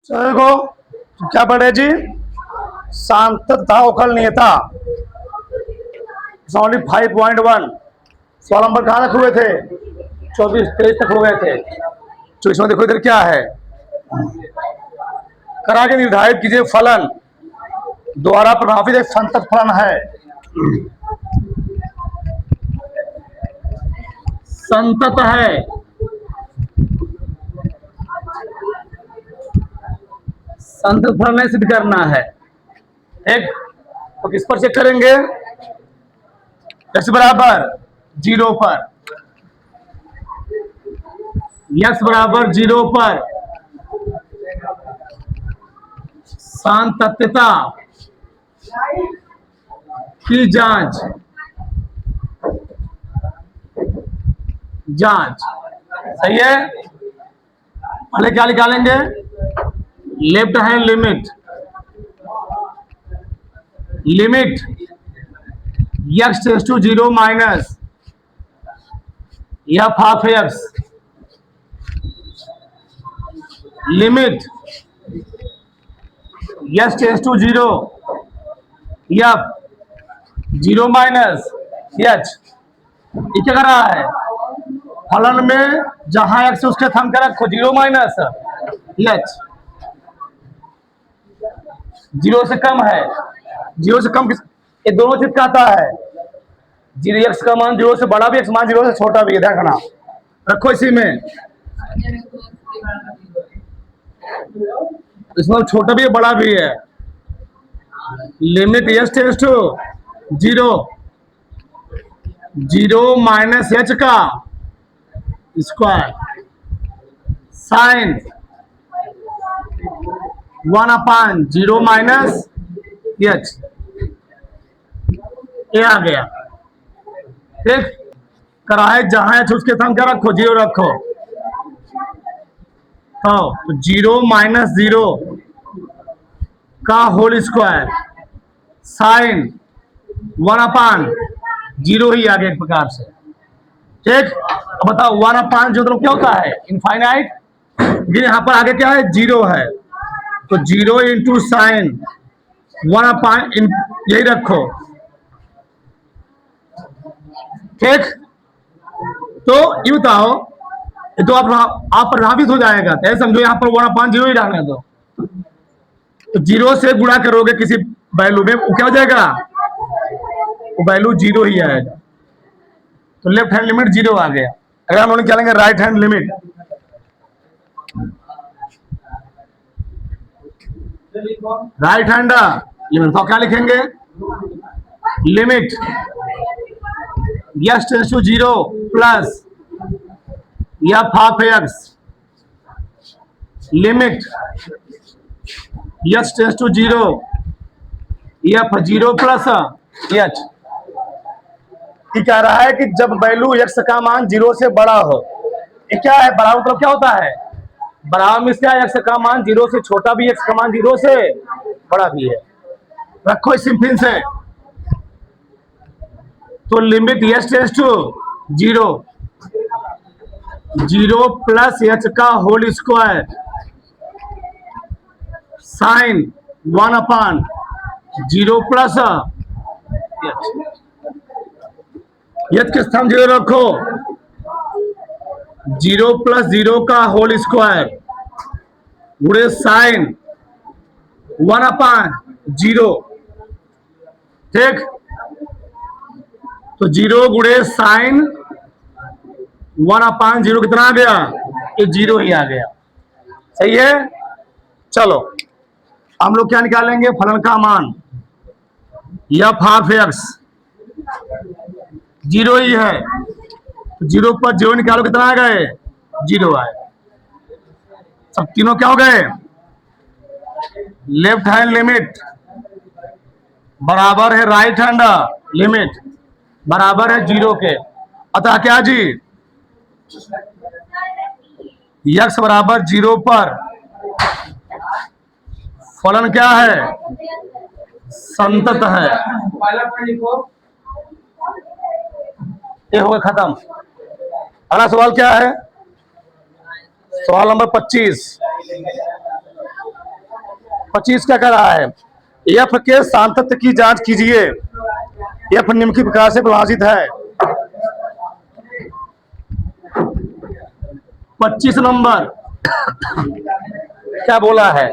तो देखो क्या पढ़े जी, सांतता उखलनीयता ओनली 5.1। सवाल नंबर कहाँ तक हुए थे? 24-23 तक हो गए थे। तो इसमें देखो इधर क्या है, करा के निर्धारित कीजिए फलन द्वारा प्रभावित एक संतत फलन है। संतत है, संतत फलन सिद्ध करना है। एक तो किस पर चेक करेंगे? x बराबर 0 पर, x बराबर 0 पर सांतत्यता की जांच सही है। पहले क्या निकालेंगे? Left hand limit x tends to 0 minus f half x, limit x tends to 0 f 0 minus h। ये क्या कर रहा है? फलन में जहां x उसके थम कर रखो 0 माइनस h, 0 से कम है, 0 से कम किस, ये दोनों चीज कहता है। 0 x का मान 0 से बड़ा भी, x मान 0 से छोटा भी है, देखना रखो इसी में। इसमें छोटा भी है बड़ा भी है। Limit x tends to 0 minus h का स्क्वायर साइन 1/0 माइनस h, ये आ गया। ठीक, कराए जहां h उसके थम क्या रखो 0 रखो, तो 0 माइनस 0 का होल स्क्वायर साइन 1/0 ही आ गया एक प्रकार से। ठीक, अब बताओ 1/0 तो क्या होता है? इनफाइनाइट। यहां पर आगे क्या है? 0 है, तो 0 इंटू साइन 1/, यही रखो। ठीक, तो ये बताओ, ये तो आप प्रभावित हो जाएगा, तो समझो यहाँ पर 1/0 ही डालना। तो 0 से गुणा करोगे किसी वैल्यू में, वो क्या हो जाएगा? वो वैल्यू 0 ही आएगा। तो लेफ्ट हैंड लिमिट 0 आ गया। अगर हम लोग क्या लेंगे? Right hand limit. Right hand limit तो क्या लिखेंगे? Limit x tends to 0 plus f half x, limit x tends to 0 f 0 plus h। ये कह रहा है कि जब वैल्यू x का मान 0 से बड़ा हो, ये क्या है? बड़ा मतलब क्या होता है? बराबर में क्या? x का मान 0 से छोटा भी, x का मान 0 से बड़ा भी है। रखो इस सिंपल से। तो limit x tends to 0 plus h का whole square sine 1/0 plus h के स्थान 0 रखो, 0 प्लस 0 का होल स्क्वायर गुणे साइन 1/0। ठीक, तो 0 गुणे साइन 1/0 कितना आ गया? ये 0 ही आ गया। सही है। चलो हम लोग क्या निकालेंगे? फलन का मान f हाफ x 0 ही है, 0 पर 0 निकालो, कितना आ गए? 0 आए। सब तीनों क्या हो गए? लेफ्ट हैंड लिमिट बराबर है राइट हैंड लिमिट, बराबर है 0 के। अतः क्या जी? x बराबर 0 पर फलन क्या है? संतत है। ये हो गया खत्म। अगला सवाल क्या है? सवाल नंबर 25। 25 क्या कर रहा है, एफ के सांतत्य की जांच कीजिए। एफ निम्नलिखित प्रकार से परिभाषित है। 25 नंबर क्या बोला है,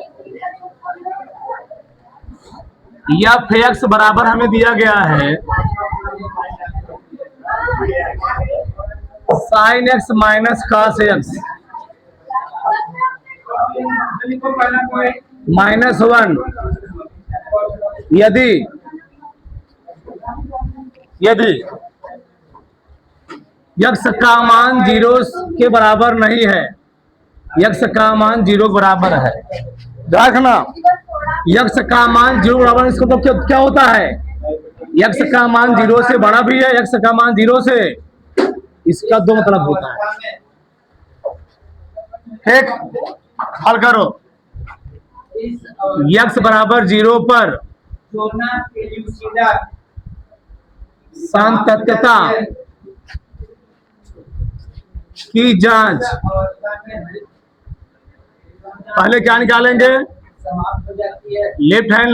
एफ एक्स बराबर हमें दिया गया है sine x minus cos x -1 यदि यक्स का मान 0 के बराबर नहीं है, यक्स का मान 0 बराबर है। देखना, यक्स का मान 0 बराबर, इसको तो क्या होता है, यक्स का मान 0 से बड़ा भी है, यक्स का मान 0 से, इसका दो मतलब होता है। ठीक, हल करो। यक्स बराबर 0 पर सांतत्यता की जांच, पहले क्या निकालेंगे, left hand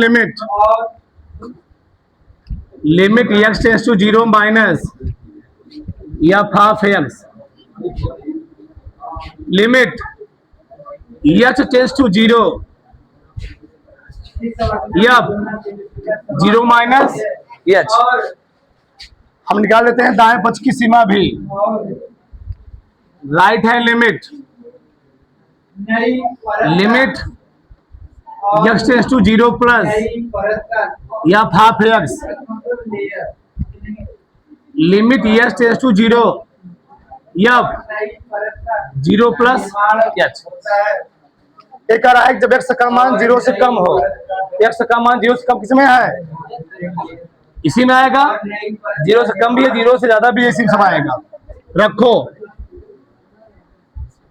limit X tends to 0 minus F of X, limit H tends to 0 F 0 minus H. हम निकाल लेते हैं दाएं पक्ष की सीमा भी, right hand limit X tends to 0 plus F half X, limit H tends to 0 F 0 plus H. एक आ रहा है जब एक्स का मान 0 से कम हो, एक्स का मान 0 से कम किसमें है, इसी में आएगा। 0 से कम भी है, 0 से ज्यादा भी इसी में सब आएगा। रखो,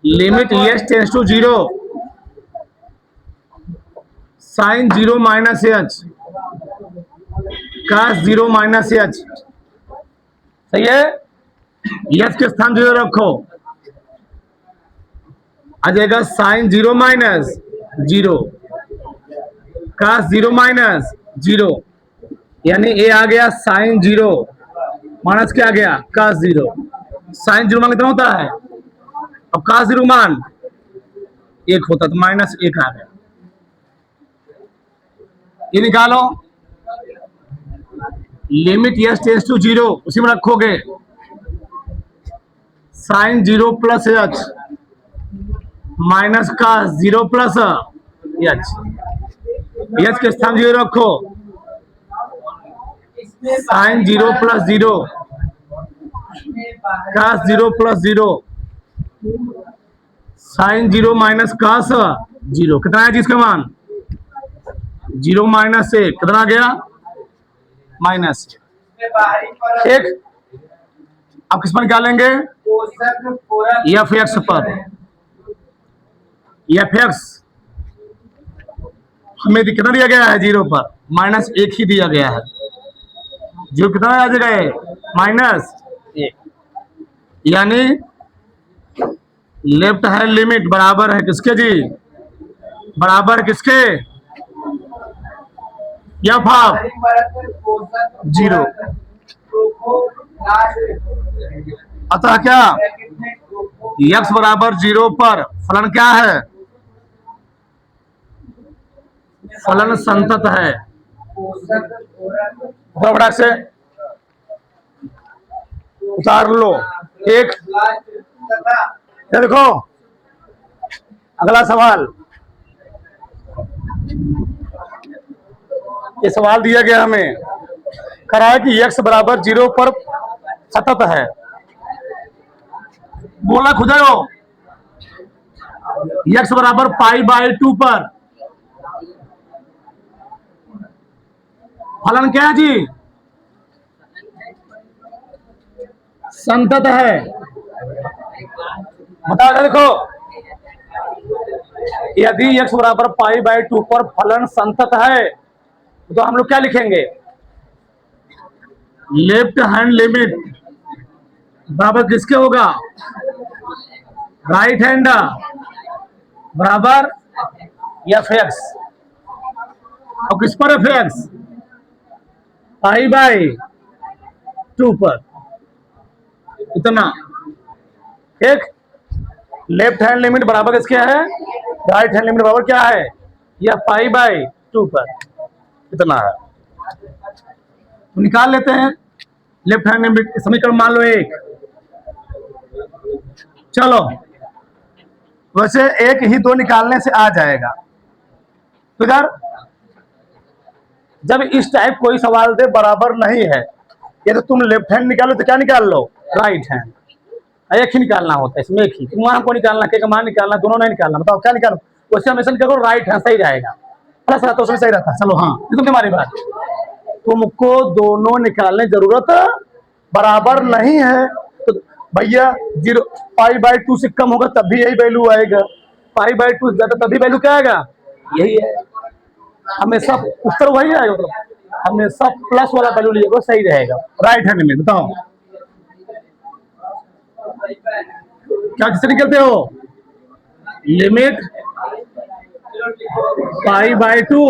limit H tends to 0 sine 0 minus H cos 0 minus H, सही है। एच के स्थान 0 रखो, आ जाएगा साइन 0 माइनस 0 कॉस 0 माइनस 0, यानी ए आ गया साइन 0 माइनस क्या आ गया कॉस 0। साइन 0 मान कितना होता है, अब कॉस 0 मान 1 होता तो माइनस 1 आ गया। ये निकालो, लिमिट एच टेंड्स टू 0 उसी में रखोगे, sine 0 plus H minus cos 0 plus H, H के स्थान 0 रखो, sine 0 plus 0 cos 0 plus 0 sine 0 minus cos 0, कितना है जिसका मान 0 माइनस 1, कितना आ गया माइनस। एक अब किस पर निकालेंगे, एफ एक्स पर। एफ एक्स हमें कितना दिया गया है 0 पर, -1 ही दिया गया है। 0 कितना आ जाएगा -1, यानी लेफ्ट हैंड लिमिट बराबर है किसके जी, बराबर है किसके, एफ ऑफ 0। अतः क्या एक्स बराबर 0 पर फलन क्या है, फलन संतत है। फटाफट से उतार लो। एक ये देखो अगला सवाल, ये सवाल दिया गया हमें, कह रहा है कि x बराबर 0 पर सतत है। बोला खुद हो, x बराबर π/2 पर फलन क्या है जी, संतत है। बता दे, देखो यदि x बराबर π/2 पर फलन संतत है तो हम लोग क्या लिखेंगे, लेफ्ट हैंड लिमिट बराबर किसके होगा, राइट हैंड बराबर एफ एक्स, किस पर एफ एक्स पाई बाई 2 पर इतना। ठीक, लेफ्ट हैंड लिमिट बराबर किसके है, राइट हैंड लिमिट बराबर क्या है, यह पाई बाई 2 पर इतना है। तो निकाल लेते हैं लेफ्ट हैंड लिमिट। समीकरण मान लो 1। चलो वैसे 1 ही 2 निकालने से आ जाएगा। तो यार जब इस टाइप कोई सवाल दे बराबर नहीं है, ये तो तुम लेफ्ट हैंड निकालो तो क्या निकाल लो, राइट हैंड। एक ही निकालना होता है इसमें, एक ही। तुम वहां को निकालना, के मान निकालना, दोनों नहीं निकालना। बताओ क्या निकालो, वैसे हमेशा करो राइट हैंड सही रहेगा, प्लस रहता उसमें सही रहता। चलो हाँ, ये तो तुम्हारी बात। तुमको दोनों निकालने जरूरत बराबर नहीं है तो भैया 0 पाई बाई 2 से कम होगा तब भी यही वैल्यू आएगा, पाई बाई 2 ज्यादा तभी वैल्यू क्या आएगा, यही है। हमेशा उत्तर वही आएगा, मतलब हमेशा प्लस वाला वैल्यू लीजिएगा सही रहेगा राइट हैंड में। बताओ क्या किससे निकलते हो, लिमिट पाई बाई 2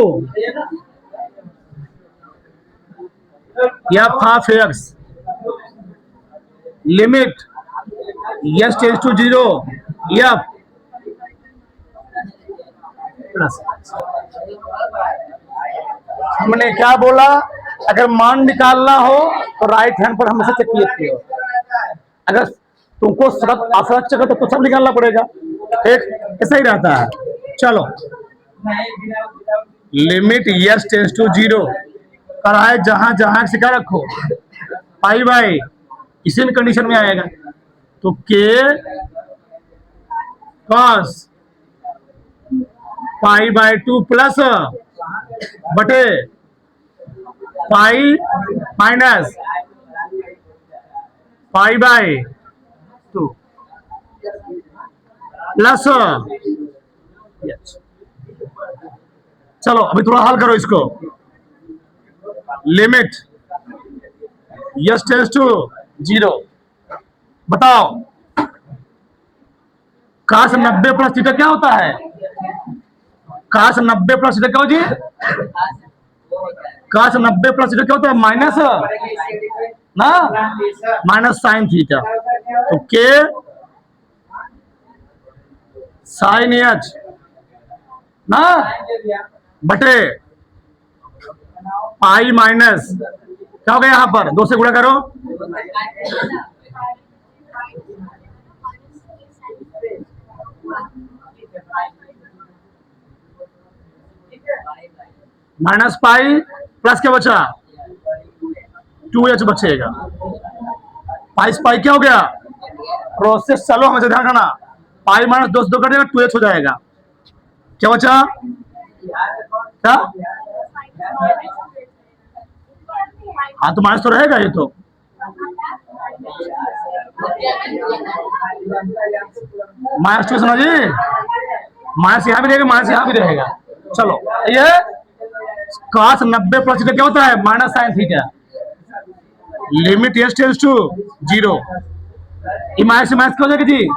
या हाफ एक्स लिमिट यस टेंस टू 0 या प्लस। हमने क्या बोला, अगर मान निकालना हो तो राइट हैंड पर हमेशा चेक किए हो, अगर तुमको असरत चक्कर तो सब निकालना पड़ेगा। ठीक, ऐसा ही रहता है। चलो लिमिट यस टेंस टू 0 कराए, जहां जहां सिखा रखो पाई बाई, इसी में कंडीशन में आएगा। तो के कॉस पाई बाई 2 प्लस बटे pi minus pi by 2 plus. चलो अभी थोड़ा हल करो इसको। लिमिट यस टेंस टू 0, बताओ काश 90 प्लस थीटा क्या होता है, काश 90 प्लस थीटा क्या हो जी, काश 90 प्लस थीटा क्या होता है, माइनस ना, माइनस साइन थीटा। तो के साइन एच ना बटे पाई माइनस क्या हो गया, यहां पर 2 से गुणा करो, माइनस पाई प्लस क्या बचा 2h बचेगा। पाई पाई क्या हो गया, प्रोसेस चलो हमें ध्यान रखना, पाई माइनस 2 से 2 कर देगा 2h हो जाएगा। क्या बचा, क्या, हाँ तो माइनस तो रहेगा ये तो, माइनस 2 समझिए, माइनस यहाँ भी रहेगा माइनस यहाँ भी रहेगा। चलो ये cos 90 प्लस थीटा क्या होता है, minus sine theta. Limit s tends to 0, ये माइनस से माइनस क्या हो जाएगा जी,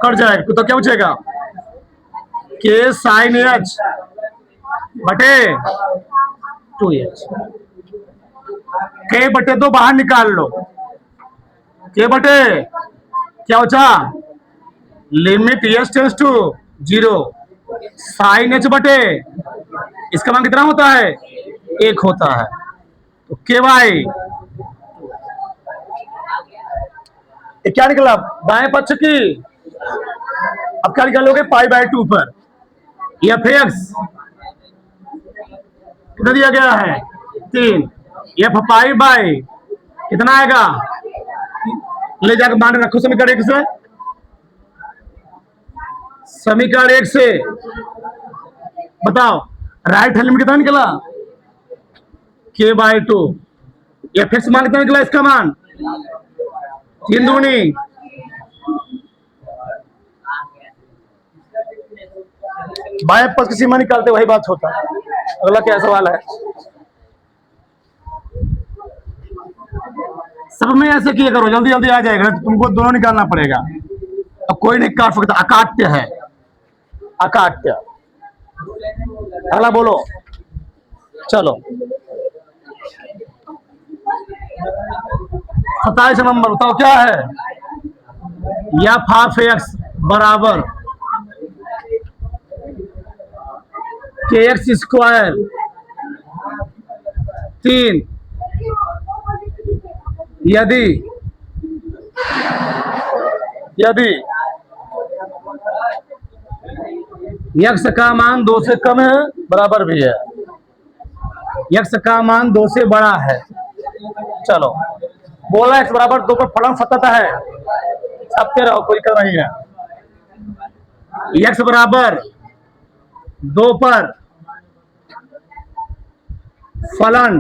कट जाएगा। तो क्या बचेगा, के साइन एच बटे 2h, के बटे 2 बाहर निकाल लो, के बटे क्या बचा, limit s tends to 0 sine h बटे इसका मान कितना होता है, 1 होता है। तो के वाई क्या निकला, दाएं पक्ष की, अब क्या निकालोगे पाई बाई 2 पर एफ एक्स कितना दिया गया है 3, एफ पाई बाई कितना आएगा, ले जाकर मान रखो समीकरण 1 से, समीकरण 1 से बताओ राइट हैंड लिमिट कितना निकला, के बाई 2, एफ एक्स मान कितना निकला, इसका मान 3 दूनी बाएं पक्ष की सीमा निकालते वही बात होता है। अगला क्या सवाल है, सब में ऐसे किया करो, जल्दी जल्दी आ जाएगा, तुमको दोनों निकालना पड़ेगा। अब कोई नहीं काट सकता, अकाट्य है, अकाट्य। अगला बोलो, चलो 27 नंबर बताओ क्या है। एफ हाफ एक्स बराबर के एक्स स्क्वायर 3 यदि एक्स का मान 2 से कम है बराबर भी है, एक्स का मान 2 से बड़ा है। चलो बोला एक्स बराबर 2 पर फलन सतत है, छापते रहो कोई दिक्कत नहीं है। एक्स बराबर 2 पर फलन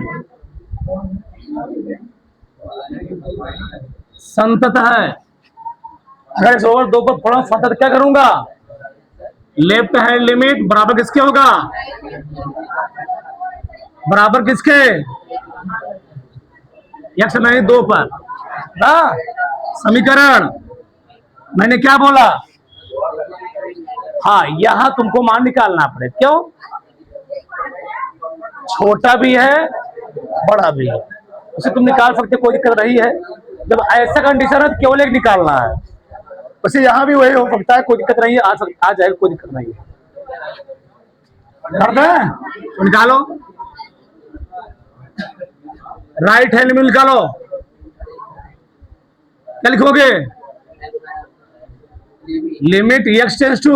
संतत है। अगर एक्स ओवर 2 पर फलन संतत क्या करूंगा, लेफ्ट हैंड लिमिट बराबर किसके होगा, बराबर किसके, एक्स नहीं 2 पर ना। समीकरण मैंने क्या बोला, हाँ यहां तुमको मान निकालना पड़े, क्यों, छोटा भी है बड़ा भी है, उसे तुम निकाल सकते, कोई दिक्कत नहीं है। जब ऐसा कंडीशन है तो केवल एक निकालना है, वैसे यहां भी वही हो सकता है, कोई दिक्कत नहीं है, आ जाएगा, कोई दिक्कत नहीं है। कर दें तो निकालो, राइट हैंड में निकालो, क्या लिखोगे, limit x tends to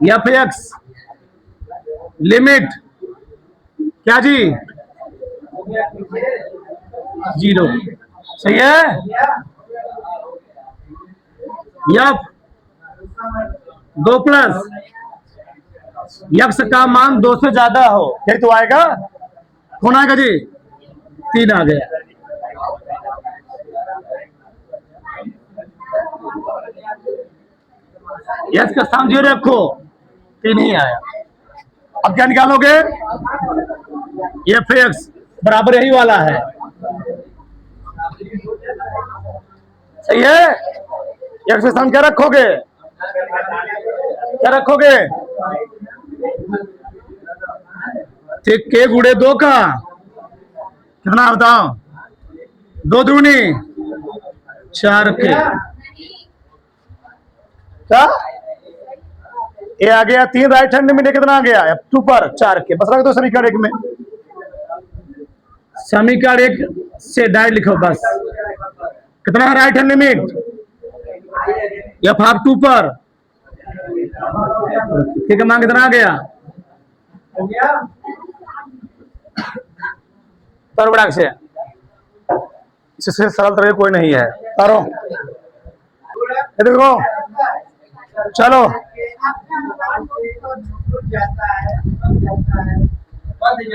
f x limit क्या जी 0, सही है। एफ 2 प्लस एक्स का मान 2 से ज्यादा हो, फिर तो आएगा, कौन आएगा जी, 3 आ गया। एक्स का स्थान 0 रखो, 3 ही आया। अब क्या निकालोगे, एफ एक्स बराबर यही वाला है, सही है। एक्स का स्थान क्या रखोगे, क्या रखोगे, ठीक, के गुणे 2 का कितना बताओ, 2 दूनी 4 के, क्या ये आ गया 3 राइट हैंड में कितना आ गया, 2 पर 4 के, बस रख दो समीकरण 1 में, समीकरण 1 से डायरेक्ट लिखो बस, कितना है right hand limit, F half 2 पर, ठीक है, मान कितना आ गया, तर बड़ा से, इससे सरल तरह कोई नहीं है, तारो देखो, चलो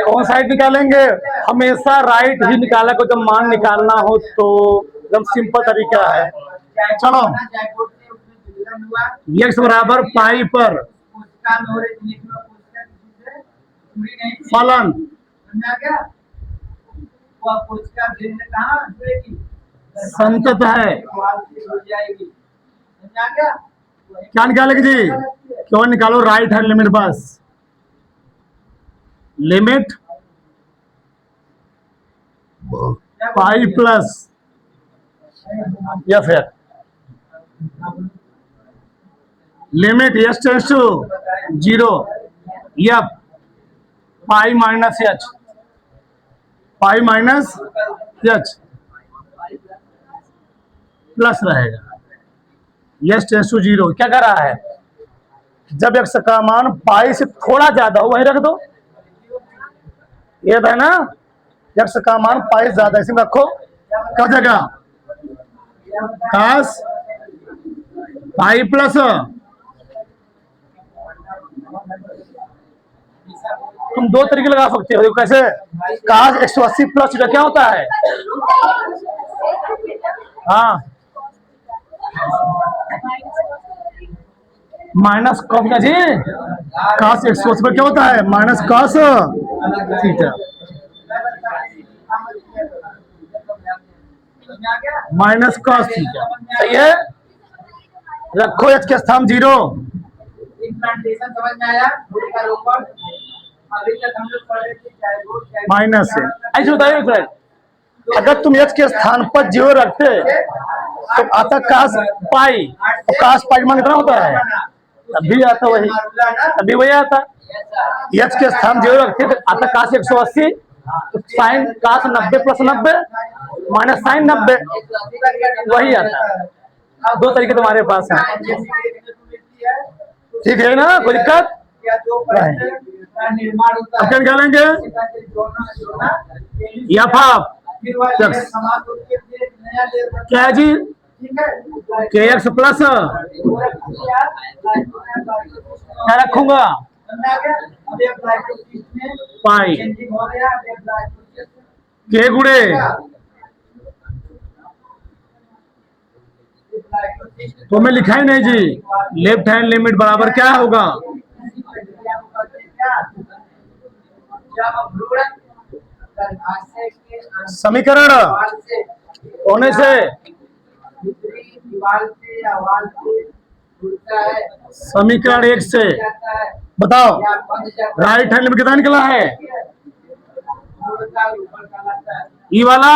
कौन साइड निकालेंगे, हमेशा राइट ही निकाला को, जब मान निकालना हो तो एकदम सिंपल तरीका है। चलो एक्स बराबर पाई पर फलन संतत है, क्या निकालेगी जी, क्यों निकालो, राइट हैंड लिमिट बस, लिमिट पाई प्लस या फिर limit s tends to 0 f pi minus h, pi minus h plus रहेगा, एस टेंस टू 0, क्या कर रहा है, जब एक्स का मान पाई से थोड़ा ज्यादा हो वहीं रख दो, ये है ना, एक्स का मान पाई से ज्यादा इसमें रखो, क्या जगह कास पाई प्लस, तुम 2 तरीके लगा सकते हो, कैसे, कास 180 प्लस क्या होता है, हाँ माइनस कॉस का जी, कास 180 पर क्या होता है, minus cos theta, minus cos theta, सही है। रखो एच के स्थान 0, इम्प्लांटेशन समझ में आया? वृक्षारोपण अभी तक हम लोग पढ़ रहे थे जायगोट माइनस है। ऐसे बताइए फ्रेंड, अगर तुम एच के स्थान पर जीरो रखते तो आता काश पाई, तो काश पाई मान कितना होता है? तब भी आता वही, तभी वही आता। एच के स्थान जीरो रखते तो आता काश 180, तो साइन काश 90 प्लस 90 माइनस साइन 90, वही आता। दो तरीके तुम्हारे पास हैं, ठीक है ना? कोई दिक्कत नहीं। अब क्या निकालेंगे? एफ ऑफ क्या है जी? के एक्स प्लस क्या रखूंगा? पाई के गुणे तो मैं लिखा ही नहीं जी। लेफ्ट हैंड लिमिट बराबर क्या होगा? समीकरण होने से समीकरण 1 से बताओ राइट हैंड लिमिट कितना निकला है? ई वाला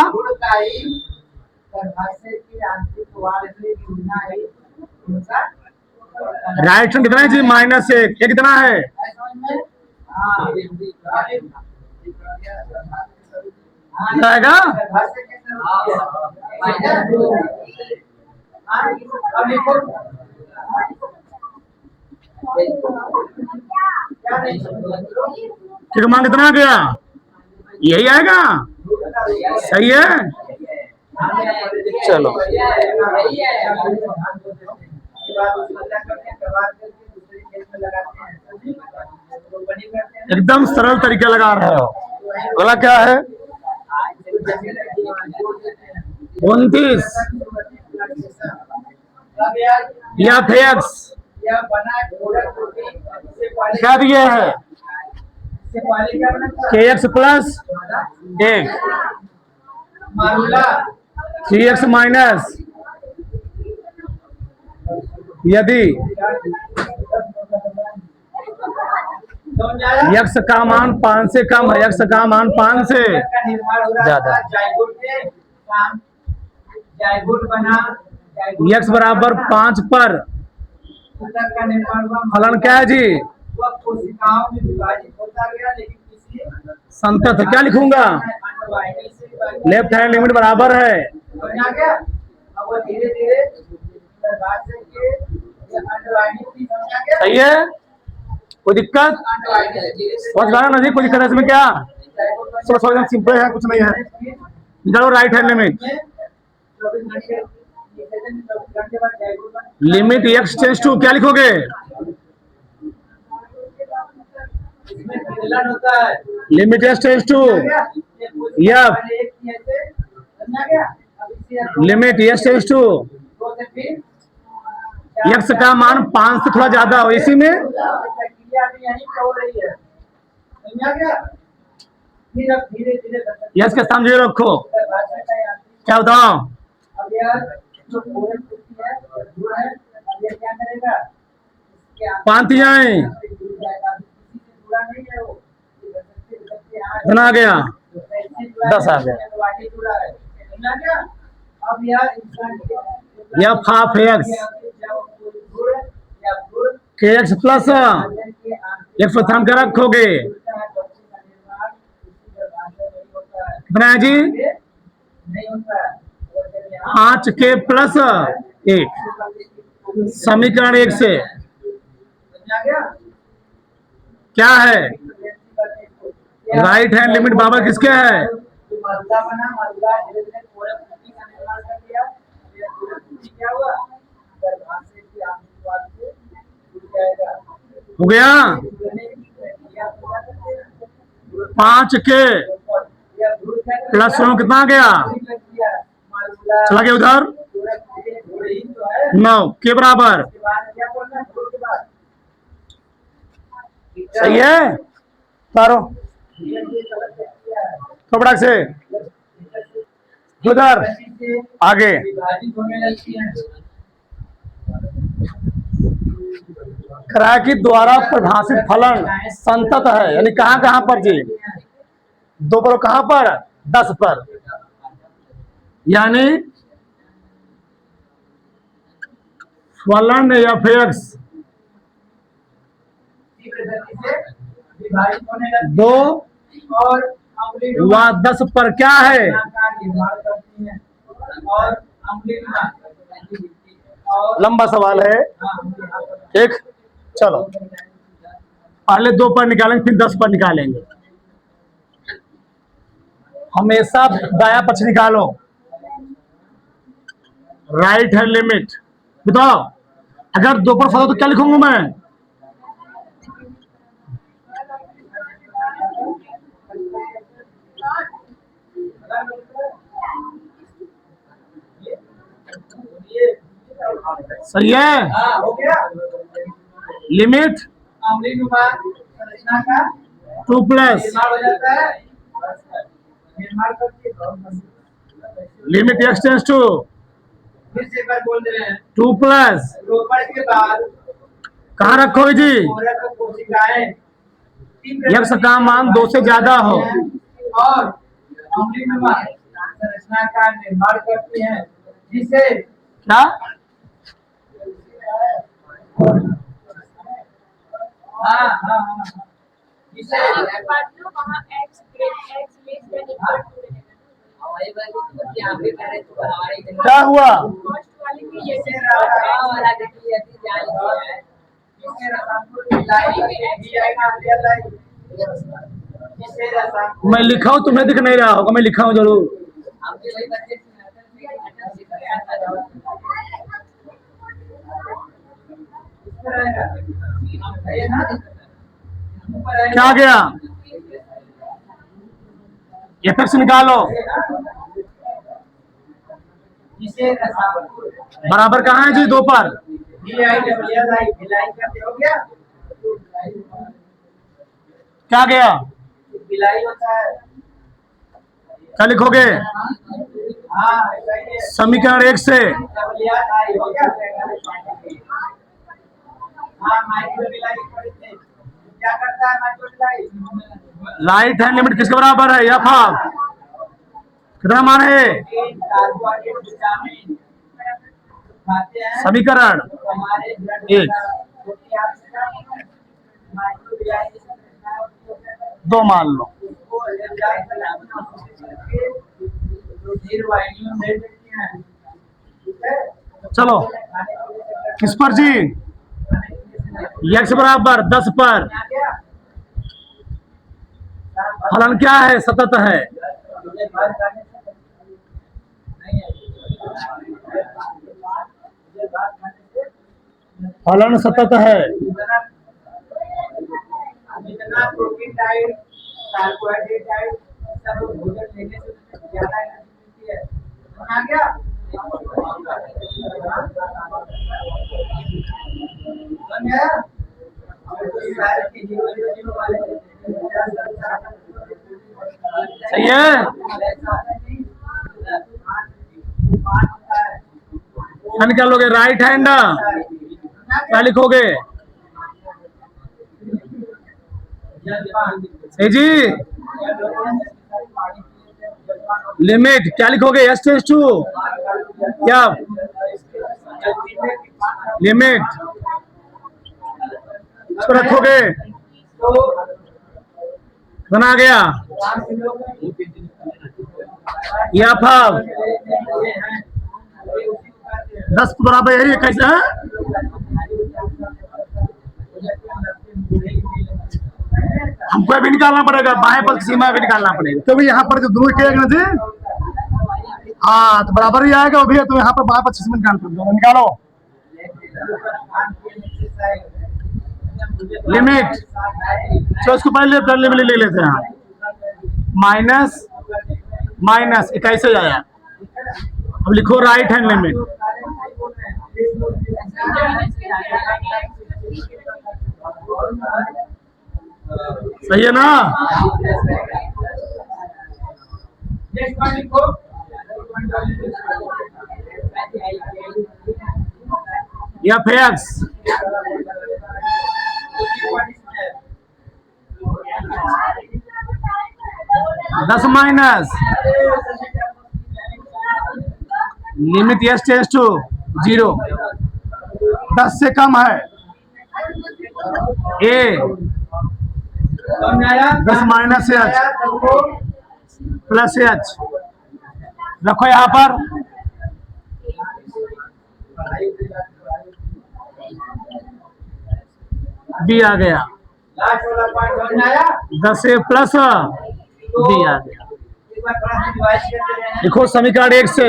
राइट हैंड कितना है जी? -1। ये कितना है? आएगा ठीक, मान कितना आ गया? यही आएगा, सही है। चलो एकदम सरल तरीके लगा रहे हो। अगला क्या है? 29 या एक्स क्या दिया है? के एक्स प्लस 1 3x माइनस यदि x का मान 5 से कम है, x का मान 5 से ज्यादा, x बराबर 5 पर फलन क्या है जी? संतत क्या लिखूंगा? लेफ्ट हैंड लिमिट बराबर है, सही है। कोई दिक्कत समझ गया ना जी? कोई दिक्कत है इसमें क्या? सब सिंपल है, कुछ नहीं है। निकालो right hand limit. Limit x tends to क्या लिखोगे? Limit x tends to f, limit x tends to x का मान 5 से थोड़ा ज्यादा हो, इसी में यस के स्थान जीरो रखो। क्या बताओ? 5 जाए कितना आ गया? 10 आ गया। एफ हाफ एक्स के एक्स प्लस एक्स पर क्या रखोगे? कितना है जी? 5 के प्लस 1 समीकरण 1 से क्या है? राइट हैंड लिमिट बराबर किसके है? हो गया। 5 के प्लस 9 कितना आ गया? चला गया उधर 9 के बराबर, सही है। तारो कपड़ा से उधर आगे करा कि द्वारा परिभाषित फलन संतत है, यानी कहाँ कहाँ पर जी, 2 पर, कहाँ पर 10 पर, यानी फलन एफ एक्स विभाजित होने लगती 2 है और व 10 पर क्या है, का निर्माण करती है और अम्लीय और लंबा सवाल है। ठीक, चलो पहले 2 पर निकालेंगे फिर 10 पर निकालेंगे। हमेशा दाया पक्ष निकालो, राइट हैंड लिमिट। बताओ अगर 2 पर फंसा तो क्या लिखूंगा मैं, सही है। हाँ हो गया। लिमिट अम्लीय संरचना का 2 प्लस निर्माण हो जाता है, निर्माण करके लिमिट एक्स टेंस टू फिर से एक बार बोल दे रहे हैं 2 प्लस, रोपण के बाद कहाँ रखोगे जी, पूरक कोशिकाएं यक्ष का मान 2 से ज्यादा हो और अम्लीय संरचना का निर्माण करती हैं, जिसे क्या, हाँ हाँ हाँ जिसे क्या हुआ, जिसे रसायन मैं लिखा हूँ तुम्हें दिख नहीं रहा होगा, मैं लिखा हूँ जरूर। क्या गया, एफ एक्स निकालो, जिसे बराबर कहाँ है जी 2 पर, क्या गया, बिलाई होता है। क्या लिखोगे, हाँ सही है। समीकरण 1 से हो गया। हाँ माइक्रो बिलाई पढ़े थे। क्या करता है माइक्रो बिलाई? राइट हैंड लिमिट किसके बराबर है, एफ हाफ, कितना मान है, कार्बोहाइड्रेट विटामिन खाते हैं समीकरण हमारे ब्लड 1 माइक्रो बिलाई 2 मान लो। चलो किस पर जी, एक्स बराबर 10 पर, फलन क्या है, सतत है, फलन सतत है, जितना प्रोटीन डाइट कार्बोहाइड्रेट डाइट सब भोजन लेने से ज्यादा एनर्जी मिलती है। समझ आ गया? समझ गया? सही है। क्या निकालोगे, राइट हैंड क्या लिखोगे, सही जी, लिमिट क्या लिखोगे, एस टेंस टू क्या, लिमिट इसको रखोगे, बना गया, या फाव 10 बराबर यही है, कैसे है, हमको अभी निकालना पड़ेगा, बाएं पक्ष की सीमा भी निकालना पड़ेगा, तो भी यहाँ पर जो दूर किया ना जी, हाँ तो बराबर ही आएगा वो भी है, तो यहाँ पर बाएं पक्ष की सीमा निकालो, लिमिट, तो इसको पहले लिमिट ले लेते हैं, माइनस माइनस 21 आया, अब लिखो राइट हैंड लिमिट, सही है ना, f x 10 minus limit s tends to 0, 10 से कम है ए, 10 माइनस एच प्लस एच रखो यहाँ पर, बी आ गया, 10 से प्लस बी आ गया। लिखो समीकरण 1 से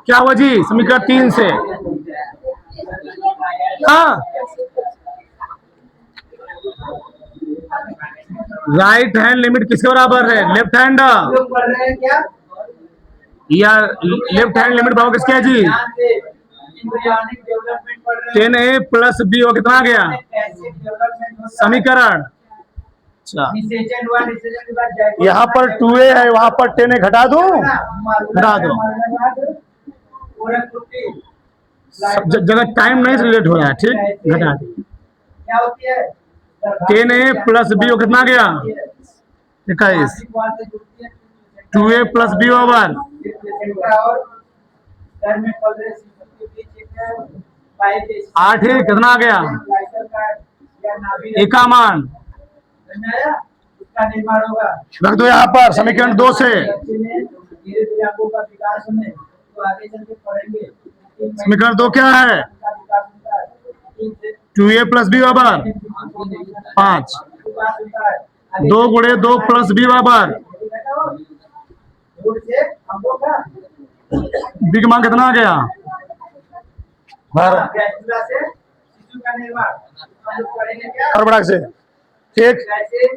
क्या हुआ जी, समीकरण 3 से हाँ, राइट हैंड लिमिट किसके बराबर है, लेफ्ट हैंड, या लेफ्ट हैंड लिमिट बराबर किसके है जी, 10a प्लस बी हो कितना आ गया समीकरण। अच्छा यहाँ पर 2a है, वहां पर 10a घटा दो, घटा दो, जगह टाइम नहीं रिलेट हो रहा है, ठीक, घटा दो। क्या होती है 10a प्लस बी हो कितना गया 21, 2a प्लस बी ओवर, आठ ही कितना आ गया एक का मान उसका निर्माण होगा। रख दो यहाँ पर समीकरण 2 से, धीरे धीरे आपको का विकास होने तो आगे चल के पढ़ेंगे। समीकरण 2 क्या है, 2a प्लस बी बराबर 5, 2 गुणे 2 प्लस बी बराबर, बी का मान कितना आ गया 12, शिशु का निर्माण हम लोग पढ़ेंगे क्या से ठीक। कैसे